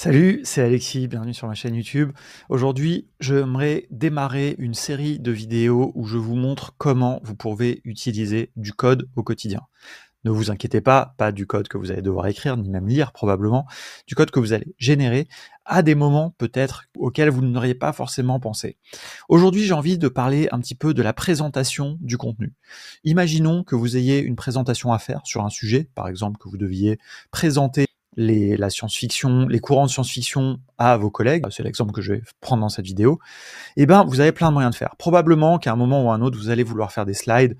Salut, c'est Alexis, bienvenue sur ma chaîne YouTube. Aujourd'hui, j'aimerais démarrer une série de vidéos où je vous montre comment vous pouvez utiliser du code au quotidien. Ne vous inquiétez pas du code que vous allez devoir écrire, ni même lire probablement, du code que vous allez générer à des moments peut-être auxquels vous n'auriez pas forcément pensé. Aujourd'hui, j'ai envie de parler un petit peu de la présentation du contenu. Imaginons que vous ayez une présentation à faire sur un sujet, par exemple que vous deviez présenter la science-fiction, les courants de science-fiction à vos collègues, c'est l'exemple que je vais prendre dans cette vidéo, et ben vous avez plein de moyens de faire. Probablement qu'à un moment ou à un autre, vous allez vouloir faire des slides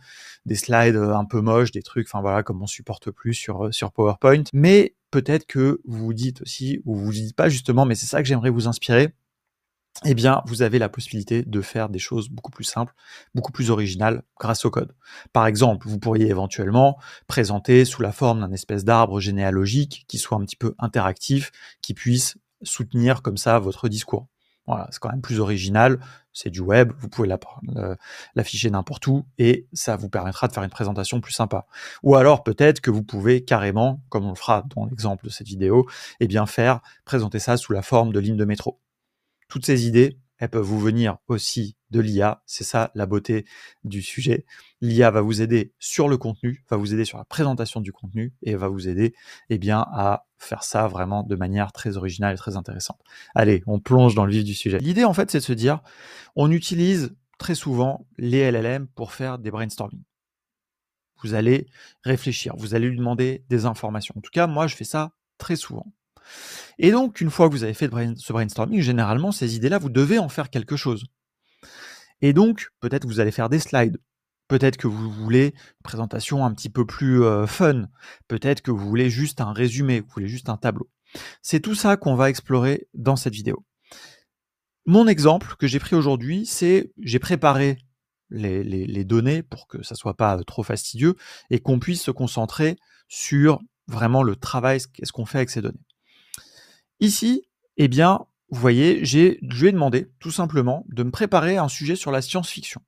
un peu moches, des trucs, enfin voilà, comme on supporte plus sur PowerPoint, mais peut-être que vous vous dites aussi, ou vous vous dites pas justement, mais c'est ça que j'aimerais vous inspirer, eh bien, vous avez la possibilité de faire des choses beaucoup plus simples, beaucoup plus originales grâce au code. Par exemple, vous pourriez éventuellement présenter sous la forme d'un espèce d'arbre généalogique qui soit un petit peu interactif, qui puisse soutenir comme ça votre discours. Voilà, c'est quand même plus original, c'est du web, vous pouvez l'afficher n'importe où et ça vous permettra de faire une présentation plus sympa. Ou alors peut-être que vous pouvez carrément, comme on le fera dans l'exemple de cette vidéo, eh bien présenter ça sous la forme de ligne de métro. Toutes ces idées, elles peuvent vous venir aussi de l'IA, c'est ça la beauté du sujet. L'IA va vous aider sur le contenu, va vous aider sur la présentation du contenu et va vous aider à faire ça vraiment de manière très originale et très intéressante. Allez, on plonge dans le vif du sujet. L'idée en fait, c'est de se dire, on utilise très souvent les LLM pour faire des brainstorming. Vous allez réfléchir, vous allez lui demander des informations. En tout cas, moi, je fais ça très souvent. Et donc, une fois que vous avez fait ce brainstorming, généralement, ces idées-là, vous devez en faire quelque chose. Et donc, peut-être que vous allez faire des slides. Peut-être que vous voulez une présentation un petit peu plus fun. Peut-être que vous voulez juste un résumé, vous voulez juste un tableau. C'est tout ça qu'on va explorer dans cette vidéo. Mon exemple que j'ai pris aujourd'hui, c'est j'ai préparé les données pour que ça soit pas trop fastidieux et qu'on puisse se concentrer sur vraiment le travail, qu'est-ce qu'on fait avec ces données. Ici, eh bien, vous voyez, je lui ai demandé tout simplement de me préparer un sujet sur la science-fiction.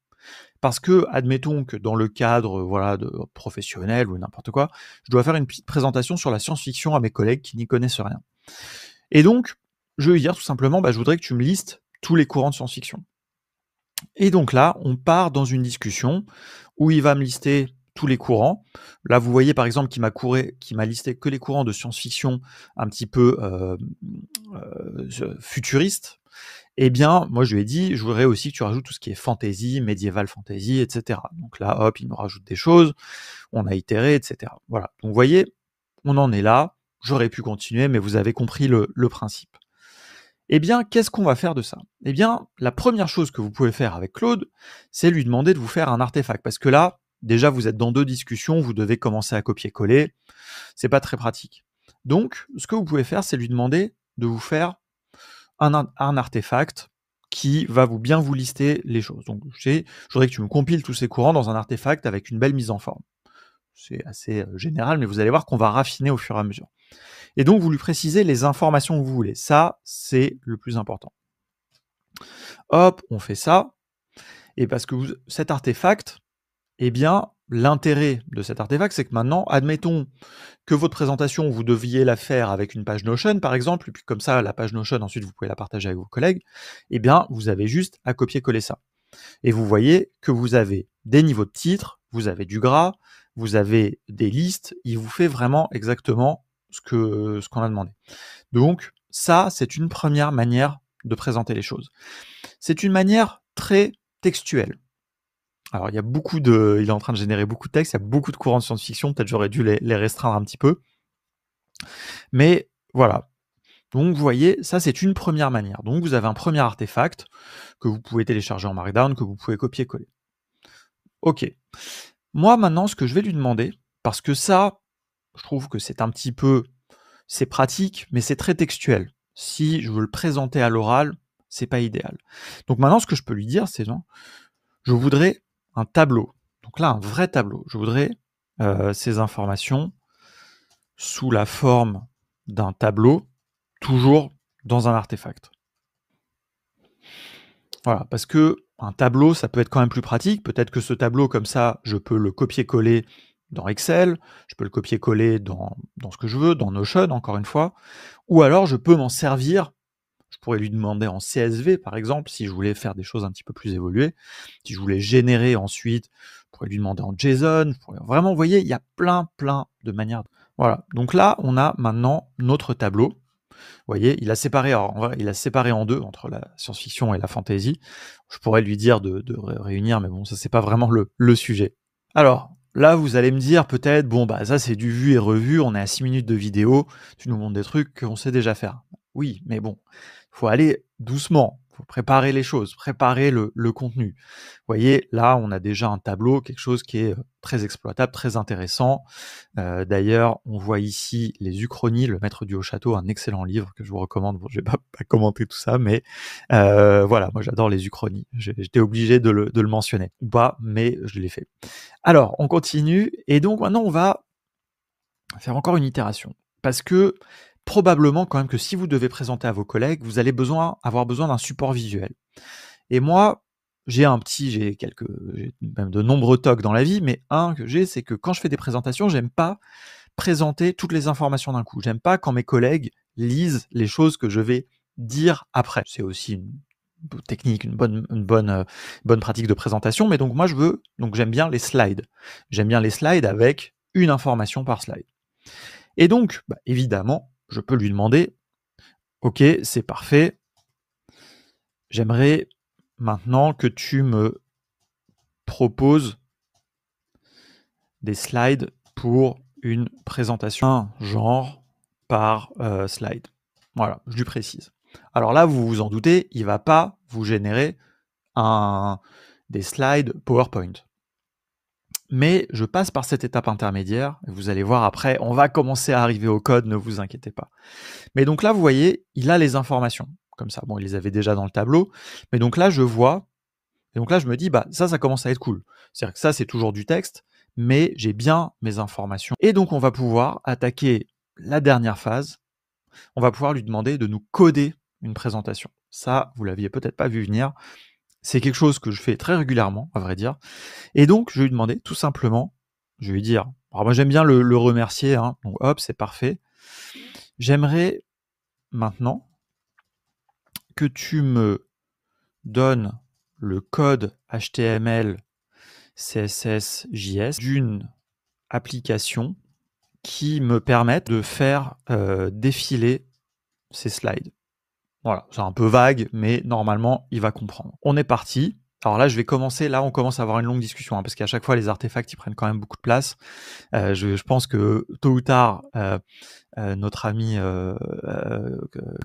Parce que, admettons que dans le cadre voilà, professionnel ou n'importe quoi, je dois faire une petite présentation sur la science-fiction à mes collègues qui n'y connaissent rien. Et donc, je vais lui dire tout simplement, je voudrais que tu me listes tous les courants de science-fiction. Et donc là, on part dans une discussion où il va me lister tous les courants. Là, vous voyez par exemple qu'il m'a listé que les courants de science-fiction un petit peu futuristes. Eh bien, moi je lui ai dit, je voudrais aussi que tu rajoutes tout ce qui est fantasy, médiéval fantasy, etc. Donc là, hop, il nous rajoute des choses, on a itéré, etc. Voilà. Donc vous voyez, on en est là. J'aurais pu continuer, mais vous avez compris le principe. Eh bien, qu'est-ce qu'on va faire de ça? Eh bien, la première chose que vous pouvez faire avec Claude, c'est lui demander de vous faire un artefact. Parce que là, déjà, vous êtes dans deux discussions, vous devez commencer à copier-coller. C'est pas très pratique. Donc, ce que vous pouvez faire, c'est lui demander de vous faire un artefact qui va bien vous lister les choses. Donc, je voudrais que tu me compiles tous ces courants dans un artefact avec une belle mise en forme. C'est assez général, mais vous allez voir qu'on va raffiner au fur et à mesure. Et donc, vous lui précisez les informations que vous voulez. Ça, c'est le plus important. Hop, on fait ça. Et parce que cet artefact, eh bien, l'intérêt de cet artefact, c'est que maintenant, admettons que votre présentation, vous deviez la faire avec une page Notion, par exemple, et puis comme ça, la page Notion, ensuite, vous pouvez la partager avec vos collègues, eh bien, vous avez juste à copier-coller ça. Et vous voyez que vous avez des niveaux de titres, vous avez du gras, vous avez des listes, il vous fait vraiment exactement ce qu'on a demandé. Donc, ça, c'est une première manière de présenter les choses. C'est une manière très textuelle. Alors, il est en train de générer beaucoup de textes, il y a beaucoup de courants de science-fiction, peut-être j'aurais dû les restreindre un petit peu. Mais voilà. Donc, vous voyez, ça, c'est une première manière. Donc, vous avez un premier artefact que vous pouvez télécharger en Markdown, que vous pouvez copier-coller. Ok. Moi, maintenant, ce que je vais lui demander, parce que ça, je trouve que c'est pratique, mais c'est très textuel. Si je veux le présenter à l'oral, c'est pas idéal. Donc maintenant, ce que je peux lui dire, c'est non, je voudrais un tableau. Donc là, un vrai tableau. Je voudrais ces informations sous la forme d'un tableau, toujours dans un artefact. Voilà, parce que un tableau, ça peut être quand même plus pratique. Peut-être que ce tableau, comme ça, je peux le copier-coller dans Excel, je peux le copier-coller dans ce que je veux, dans Notion, encore une fois, ou alors je peux m'en servir. Je pourrais lui demander en CSV, par exemple, si je voulais faire des choses un petit peu plus évoluées. Si je voulais générer ensuite, je pourrais lui demander en JSON. Vraiment, vous voyez, il y a plein de manières. Voilà. Donc là, on a maintenant notre tableau. Vous voyez, il a séparé en deux entre la science-fiction et la fantasy. Je pourrais lui dire de réunir, mais bon, ça c'est pas vraiment le sujet. Alors, là, vous allez me dire peut-être, bon, bah ça c'est du vu et revu, on est à 6 minutes de vidéo, tu nous montres des trucs qu'on sait déjà faire. Oui, mais bon, il faut aller doucement, il faut préparer les choses, préparer le contenu. Vous voyez, là, on a déjà un tableau, quelque chose qui est très exploitable, très intéressant. D'ailleurs, on voit ici les Uchronies, le maître du haut château, un excellent livre que je vous recommande. Bon, je vais pas commenter tout ça, mais voilà, moi j'adore les Uchronies. J'étais obligé de le mentionner. Ou pas, mais je l'ai fait. Alors, on continue, et donc maintenant on va faire encore une itération. Parce que probablement quand même que si vous devez présenter à vos collègues, vous allez avoir besoin d'un support visuel. Et moi, j'ai même de nombreux tocs dans la vie, mais un que j'ai, c'est que quand je fais des présentations, j'aime pas présenter toutes les informations d'un coup. J'aime pas quand mes collègues lisent les choses que je vais dire après. C'est aussi une technique, une bonne pratique de présentation, mais donc moi j'aime bien les slides. J'aime bien les slides avec une information par slide. Et donc, évidemment, je peux lui demander, ok, c'est parfait, j'aimerais maintenant que tu me proposes des slides pour une présentation, un genre par slide. Voilà, je lui précise. Alors là, vous vous en doutez, il ne va pas vous générer des slides PowerPoint. Mais je passe par cette étape intermédiaire, et vous allez voir après, on va commencer à arriver au code, ne vous inquiétez pas. Mais donc là, vous voyez, il a les informations, comme ça. Bon, il les avait déjà dans le tableau, mais donc là, je vois, et donc là, je me dis, ça commence à être cool. C'est-à-dire que ça, c'est toujours du texte, mais j'ai bien mes informations. Et donc, on va pouvoir attaquer la dernière phase. On va pouvoir lui demander de nous coder une présentation. Ça, vous l'aviez peut-être pas vu venir. C'est quelque chose que je fais très régulièrement, à vrai dire. Et donc, je vais lui demander tout simplement, je vais lui dire, alors moi j'aime bien le remercier, hein, donc hop, c'est parfait. J'aimerais maintenant que tu me donnes le code HTML, CSS, JS d'une application qui me permette de faire défiler ces slides. Voilà, c'est un peu vague, mais normalement, il va comprendre. On est parti. Alors là, on commence à avoir une longue discussion, hein, parce qu'à chaque fois, les artefacts, ils prennent quand même beaucoup de place. Je pense que tôt ou tard, notre ami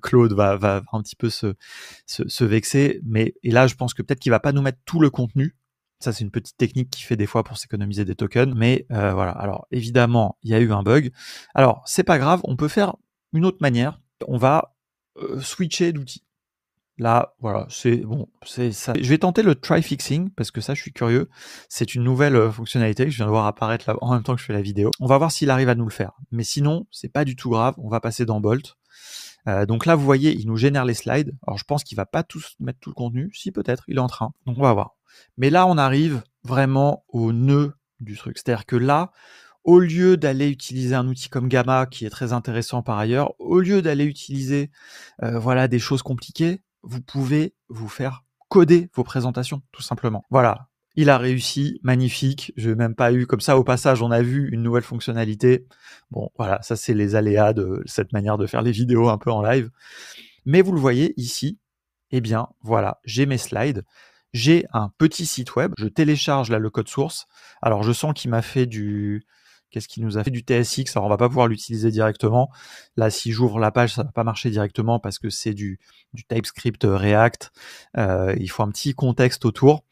Claude va un petit peu se vexer, et là, je pense que peut-être qu'il va pas nous mettre tout le contenu. Ça, c'est une petite technique qu'il fait des fois pour s'économiser des tokens, mais voilà. Alors, évidemment, il y a eu un bug. Alors, c'est pas grave, on peut faire une autre manière. On va switcher d'outil. Là, voilà, c'est ça. Je vais tenter le try fixing parce que ça, je suis curieux. C'est une nouvelle fonctionnalité que je viens de voir apparaître là en même temps que je fais la vidéo. On va voir s'il arrive à nous le faire. Mais sinon, c'est pas du tout grave. On va passer dans Bolt. Donc là, vous voyez, il nous génère les slides. Alors, je pense qu'il va pas mettre tout le contenu. Si, peut-être, il est en train. Donc, on va voir. Mais là, on arrive vraiment au nœud du truc. C'est-à-dire que là, au lieu d'aller utiliser un outil comme Gamma, qui est très intéressant par ailleurs, au lieu d'aller utiliser des choses compliquées, vous pouvez vous faire coder vos présentations, tout simplement. Voilà, il a réussi, magnifique. Je n'ai même pas eu, comme ça, au passage, on a vu une nouvelle fonctionnalité. Bon, voilà, ça c'est les aléas de cette manière de faire les vidéos un peu en live. Mais vous le voyez ici, eh bien, voilà, j'ai mes slides. J'ai un petit site web, je télécharge là le code source. Alors, je sens qu'il m'a fait qu'est-ce qu'il nous a fait du TSX? Alors, on va pas pouvoir l'utiliser directement. Là, si j'ouvre la page, ça va pas marcher directement parce que c'est du TypeScript React. Il faut un petit contexte autour.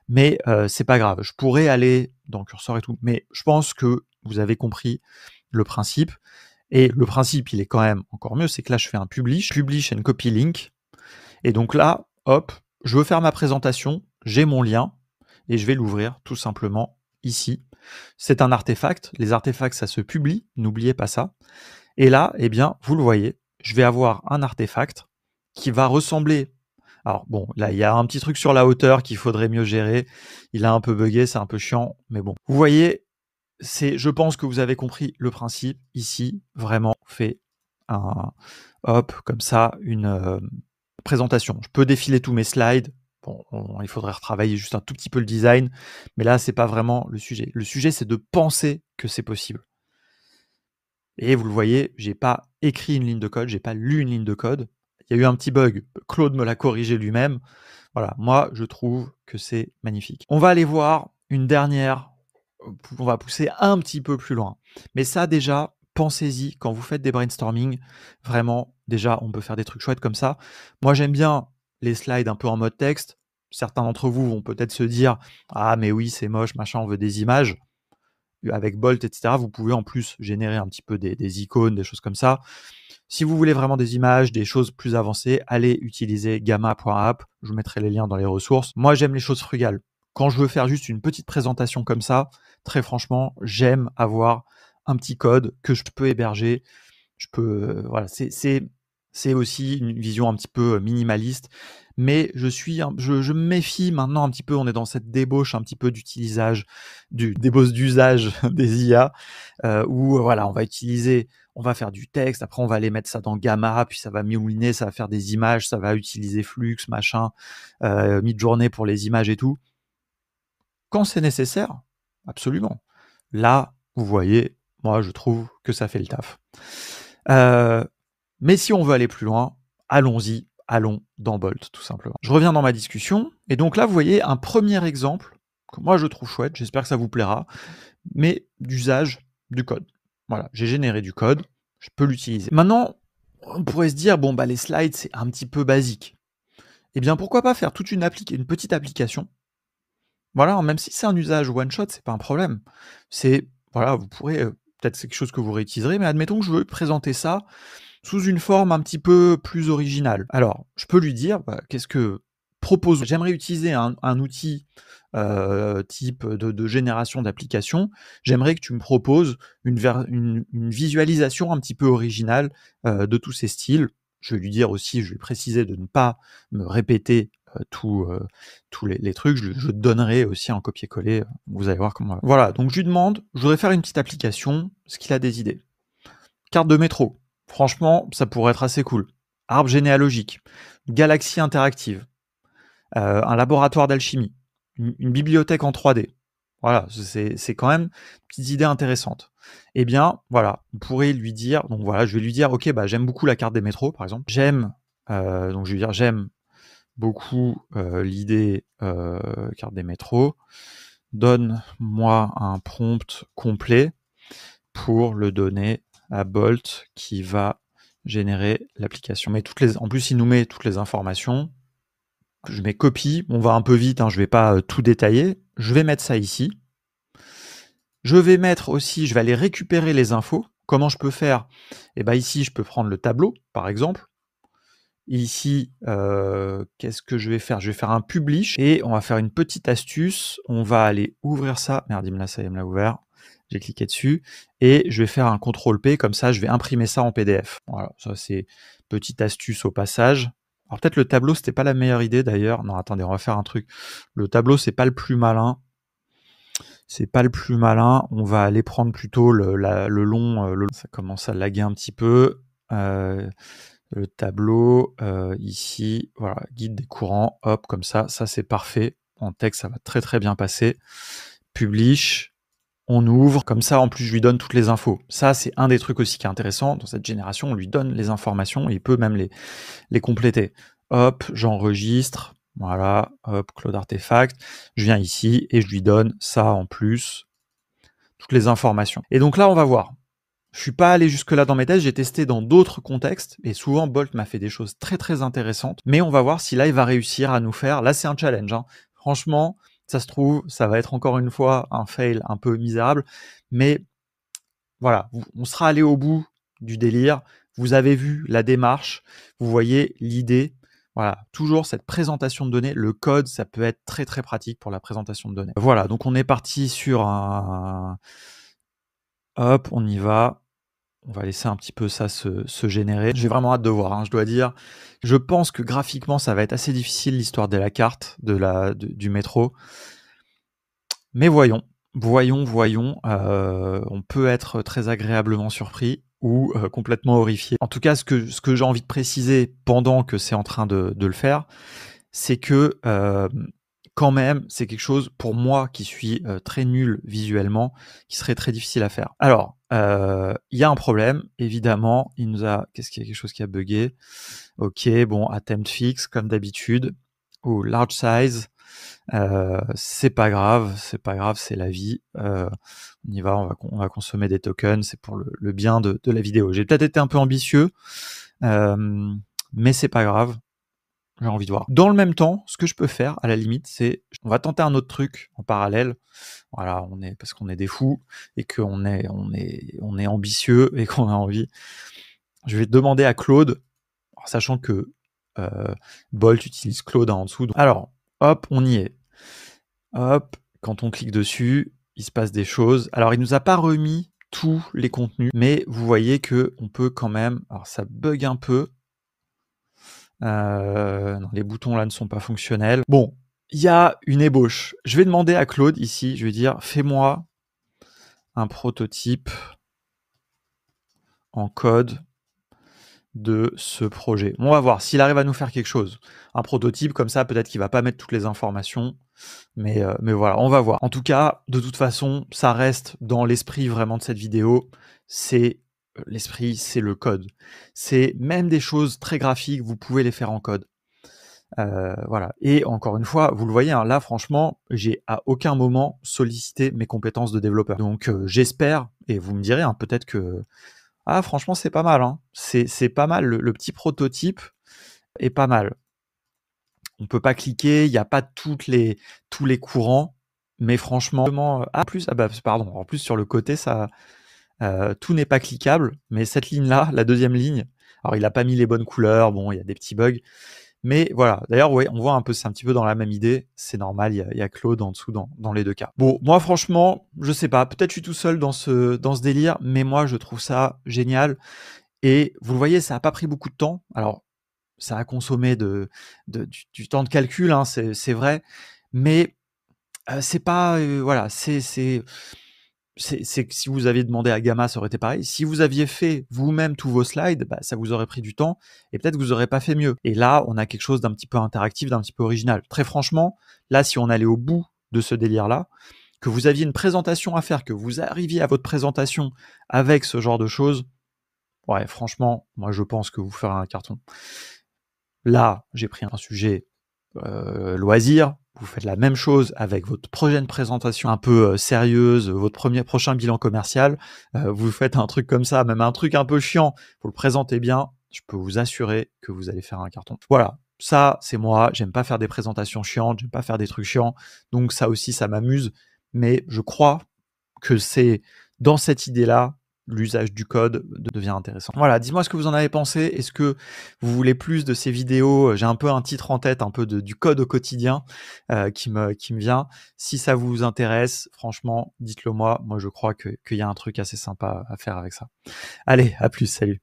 Mais c'est pas grave. Je pourrais aller dans le curseur et tout. Mais je pense que vous avez compris le principe. Et le principe, il est quand même encore mieux. C'est que là, je fais un publish and copy link. Et donc là, hop, je veux faire ma présentation. J'ai mon lien et je vais l'ouvrir tout simplement ici. C'est un artefact. Les artefacts, ça se publie. N'oubliez pas ça. Et là, eh bien, vous le voyez, je vais avoir un artefact qui va ressembler. Alors bon, là, il y a un petit truc sur la hauteur qu'il faudrait mieux gérer. Il a un peu bugué, c'est un peu chiant, mais bon. Vous voyez, je pense que vous avez compris le principe. Ici, vraiment, on fait hop, comme ça, une présentation. Je peux défiler tous mes slides. Bon, il faudrait retravailler juste un tout petit peu le design, mais là, c'est pas vraiment le sujet. Le sujet, c'est de penser que c'est possible. Et vous le voyez, j'ai pas écrit une ligne de code, j'ai pas lu une ligne de code. Il y a eu un petit bug. Claude me l'a corrigé lui-même. Voilà, moi, je trouve que c'est magnifique. On va aller voir une dernière. On va pousser un petit peu plus loin. Mais ça, déjà, pensez-y quand vous faites des brainstorming. Vraiment, déjà, on peut faire des trucs chouettes comme ça. Moi, j'aime bien les slides un peu en mode texte. Certains d'entre vous vont peut-être se dire « Ah, mais oui, c'est moche, machin, on veut des images ». Avec Bolt, etc., vous pouvez en plus générer un petit peu des icônes, des choses comme ça. Si vous voulez vraiment des images, des choses plus avancées, allez utiliser gamma.app. Je vous mettrai les liens dans les ressources. Moi, j'aime les choses frugales. Quand je veux faire juste une petite présentation comme ça, très franchement, j'aime avoir un petit code que je peux héberger. Je peux, voilà, c'est aussi une vision un petit peu minimaliste. Mais je me méfie maintenant un petit peu. On est dans cette débauche un petit peu débauche d'usage des IA, où voilà, on va faire du texte, après on va aller mettre ça dans Gamma, puis ça va mouliner, ça va faire des images, ça va utiliser Flux, machin, Midjourney pour les images et tout. Quand c'est nécessaire, absolument. Là, vous voyez, moi je trouve que ça fait le taf. Mais si on veut aller plus loin, allons-y, allons dans Bolt, tout simplement. Je reviens dans ma discussion, et donc là, vous voyez un premier exemple que moi je trouve chouette, j'espère que ça vous plaira, mais d'usage du code. Voilà, j'ai généré du code, je peux l'utiliser. Maintenant, on pourrait se dire, bon, bah les slides, c'est un petit peu basique. Eh bien, pourquoi pas faire toute une petite application. Voilà, même si c'est un usage one-shot, c'est pas un problème. Voilà, vous pourrez, peut-être c'est quelque chose que vous réutiliserez, mais admettons que je veux présenter ça sous une forme un petit peu plus originale. Alors, je peux lui dire, qu'est-ce que propose. J'aimerais utiliser un outil type de génération d'applications. J'aimerais que tu me proposes une visualisation un petit peu originale de tous ces styles. Je vais lui dire aussi, je vais préciser de ne pas me répéter tous les trucs. Je donnerai aussi un copier-coller. Vous allez voir comment. Voilà, donc je lui demande, je voudrais faire une petite application. Est-ce qu'il a des idées? Carte de métro. Franchement, ça pourrait être assez cool. Arbre généalogique. Galaxie interactive. Un laboratoire d'alchimie. Une bibliothèque en 3D. Voilà, c'est quand même une petite idée intéressante. Eh bien, voilà, vous pourrez lui dire, donc voilà, je vais lui dire, ok, j'aime beaucoup la carte des métros, par exemple. Donc je vais lui dire, j'aime beaucoup l'idée carte des métros. Donne-moi un prompt complet pour le donner à Bolt qui va générer l'application. En plus, il nous met toutes les informations. Je mets copie. On va un peu vite, je vais pas tout détailler. Je vais mettre ça ici. Je vais mettre aussi, je vais aller récupérer les infos. Comment je peux faire? Ici, je peux prendre le tableau, par exemple. Ici, qu'est-ce que je vais faire? Je vais faire un publish et on va faire une petite astuce. On va aller ouvrir ça. Merde, ça y me l'a ouvert. J'ai cliqué dessus et je vais faire un CTRL-P, comme ça je vais imprimer ça en PDF. Voilà, ça c'est petite astuce au passage. Alors peut-être le tableau, c'était pas la meilleure idée d'ailleurs. Non, attendez, on va faire un truc. Le tableau, c'est pas le plus malin. C'est pas le plus malin. On va aller prendre plutôt le long. Ça commence à laguer un petit peu. Le tableau, ici, voilà, guide des courants, hop, comme ça c'est parfait. En texte, ça va très très bien passer. Publish, on ouvre, comme ça en plus je lui donne toutes les infos. Ça c'est un des trucs aussi qui est intéressant, dans cette génération, on lui donne les informations, et il peut même les compléter. Hop, j'enregistre, voilà, hop, Claude Artefact, je viens ici et je lui donne ça en plus, toutes les informations. Et donc là on va voir. Je suis pas allé jusque-là dans mes tests, j'ai testé dans d'autres contextes, et souvent Bolt m'a fait des choses très très intéressantes, mais on va voir si là il va réussir à nous faire, là c'est un challenge, franchement, ça se trouve, ça va être encore une fois un fail un peu misérable, mais voilà, on sera allé au bout du délire, vous avez vu la démarche, vous voyez l'idée, voilà, toujours cette présentation de données, le code, ça peut être très très pratique pour la présentation de données. Voilà, donc on est parti sur hop, on y va. On va laisser un petit peu ça se générer. J'ai vraiment hâte de voir, je dois dire. Je pense que graphiquement, ça va être assez difficile, l'histoire de la carte du métro. Mais voyons. Voyons, on peut être très agréablement surpris ou complètement horrifié. En tout cas, ce que j'ai envie de préciser pendant que c'est en train de le faire, c'est que quand même, c'est quelque chose pour moi qui suis très nul visuellement, qui serait très difficile à faire. Alors, il y a un problème, évidemment, qu'est-ce qu'il y a quelque chose qui a bugué? Ok, bon, attempt fix comme d'habitude, ou large size. C'est pas grave, c'est la vie. On y va, on va consommer des tokens, c'est pour le bien de la vidéo. J'ai peut-être été un peu ambitieux, mais c'est pas grave. J'ai envie de voir. Dans le même temps, ce que je peux faire, à la limite, c'est on va tenter un autre truc en parallèle. Voilà, parce qu'on est des fous et qu'on est ambitieux et qu'on a envie. Je vais demander à Claude, sachant que Bolt utilise Claude en dessous. Alors, hop, on y est. Hop, quand on clique dessus, il se passe des choses. Alors, il nous a pas remis tous les contenus, mais vous voyez que on peut quand même. Alors, ça bug un peu. Non, les boutons là ne sont pas fonctionnels. Bon, il y a une ébauche. Je vais demander à Claude ici, je vais dire fais-moi un prototype en code de ce projet. On va voir s'il arrive à nous faire quelque chose. Un prototype comme ça, peut-être qu'il va pas mettre toutes les informations, mais voilà, on va voir. En tout cas, de toute façon, ça reste dans l'esprit vraiment de cette vidéo. C'est l'esprit, c'est le code. C'est même des choses très graphiques, vous pouvez les faire en code. Voilà. Et encore une fois, vous le voyez, hein, là, franchement, j'ai à aucun moment sollicité mes compétences de développeur. Donc, j'espère, et vous me direz, hein, peut-être que franchement, c'est pas mal. Hein. C'est pas mal. Le petit prototype est pas mal. On peut pas cliquer, il n'y a pas tous les courants, mais franchement, pardon. En plus, sur le côté, ça, tout n'est pas cliquable, mais cette ligne-là, la deuxième ligne, alors il a pas mis les bonnes couleurs, bon, il y a des petits bugs. Mais voilà, d'ailleurs, ouais, on voit un peu, c'est un petit peu dans la même idée. C'est normal, il y a Claude en dessous dans les deux cas. Bon, moi, franchement, je sais pas. Peut-être je suis tout seul dans ce délire, mais moi, je trouve ça génial. Et vous le voyez, ça a pas pris beaucoup de temps. Alors, ça a consommé du temps de calcul, hein, c'est vrai. Mais c'est pas, voilà, c'est que si vous aviez demandé à Gamma, ça aurait été pareil. Si vous aviez fait vous-même tous vos slides, ça vous aurait pris du temps et peut-être que vous n'aurez pas fait mieux. Et là, on a quelque chose d'un petit peu interactif, d'un petit peu original. Très franchement, là, si on allait au bout de ce délire-là, que vous aviez une présentation à faire, que vous arriviez à votre présentation avec ce genre de choses, ouais, franchement, moi, je pense que vous ferez un carton. Là, j'ai pris un sujet loisir. Vous faites la même chose avec votre prochaine présentation un peu sérieuse, votre prochain bilan commercial. Vous faites un truc comme ça, même un truc un peu chiant, vous le présentez bien, je peux vous assurer que vous allez faire un carton. Voilà, ça c'est moi, j'aime pas faire des présentations chiantes, j'aime pas faire des trucs chiants, donc ça aussi ça m'amuse, mais je crois que c'est dans cette idée-là l'usage du code devient intéressant. Voilà, dis-moi ce que vous en avez pensé. Est-ce que vous voulez plus de ces vidéos? J'ai un peu un titre en tête, un peu du code au quotidien qui me vient. Si ça vous intéresse, franchement, dites-le moi. Moi, je crois qu'il y a un truc assez sympa à faire avec ça. Allez, à plus, salut.